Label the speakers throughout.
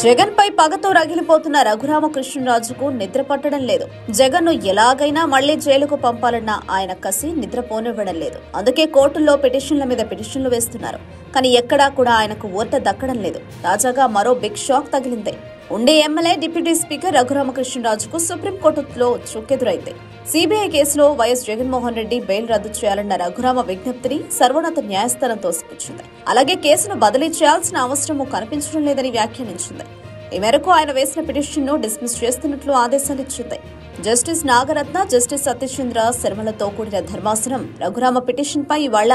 Speaker 1: జగన్ పై పగతో రగిలిపోతున్న రఘురామకృష్ణరాజుకు నిద్ర పట్టడం లేదు. జగన్ ను ఎలాగైనా మళ్లీ జైలుకు పంపాలన్న ఆయన కసి నిద్రపోనివ్వడం లేదు. అందుకే కోర్టుల్లో పిటిషన్ల మీద పిటిషన్లు వేస్తున్నారు. కానీ ఎక్కడా కూడా ఆయనకు ఊరట దక్కడం లేదు. తాజాగా మరో బిగ్ షాక్ తగిలింది. ఉండే ఎమ్మెల్యే డిప్యూటీ స్పీకర్ రఘురామకృష్ణరాజుకు సుప్రీంకోర్టులో చుక్కెదురైంది. సిబిఐ కేసులో వైఎస్ జగన్మోహన్ రెడ్డి బెయిల్ రద్దు చేయాలన్న రఘురామ విజ్ఞప్తిని సర్వోన్నత న్యాయస్థానం తోసిపుచ్చింది. అలాగే కేసును బదిలీ చేయాల్సిన అవసరమూ కనిపించడం లేదని వ్యాఖ్యానించింది. ఈ మేరకు ఆయన వేసిన పిటిషన్ ను డిస్మిస్ చేస్తున్నట్లు ఆదేశాలిచ్చింది. జస్టిస్ నాగరత్న, జస్టిస్ సతీశ్చంద్ర శర్మలతో కూడిన ధర్మాసనం రఘురామ పిటిషన్ పై ఇవాళ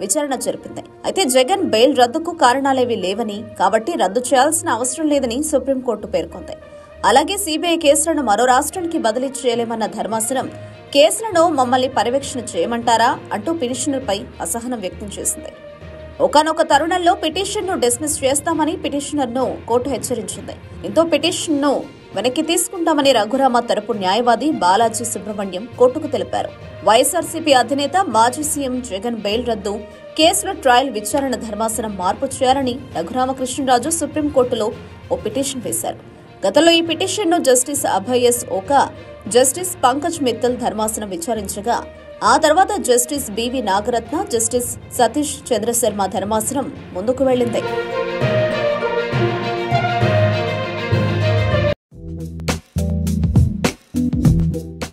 Speaker 1: విచారణ జరిపింది. అయితే జగన్ బెయిల్ రద్దుకు కారణాలేవీ లేవని, కాబట్టి రద్దు చేయాల్సిన అవసరం లేదని సుప్రీంకోర్టు పేర్కొంది. అలాగే సిబిఐ కేసులను మరో రాష్ట్రానికి బదిలీ చేయలేమన్న ధర్మాసనం కేసులను మమ్మల్ని పర్యవేక్షణ చేయమంటారా అంటూ పిటిషనర్పై అసహనం వ్యక్తం చేసింది. ఒకానొక తరుణంలో పిటిషన్ ను డిస్మిస్ చేస్తామని పిటిషనర్ ను కోర్టు హెచ్చరించింది. దీంతో పిటిషన్ ను వెనక్కి తీసుకుంటామని రఘురామ తరపు న్యాయవాది బాలాజీ సుబ్రహ్మణ్యం కోర్టుకు తెలిపారు. వైఎస్ఆర్సీపీ అధినేత మాజీ సీఎం జగన్ బెయిల్ రద్దు కేసులో ట్రయల్ విచారణ ధర్మాసనం మార్పు చేయాలని రఘురామకృష్ణరాజు సుప్రీంకోర్టులో ఓ పిటిషన్ వేశారు. గతంలో ఈ పిటిషన్ ను justice Abhay S Oka, justice Pankaj Mittal ధర్మాసనం విచారించగా ఆ తర్వాత justice BV Nagarathna, justice Satish Chandra Sharma ధర్మాసనం ముందుకు వెళ్లింది.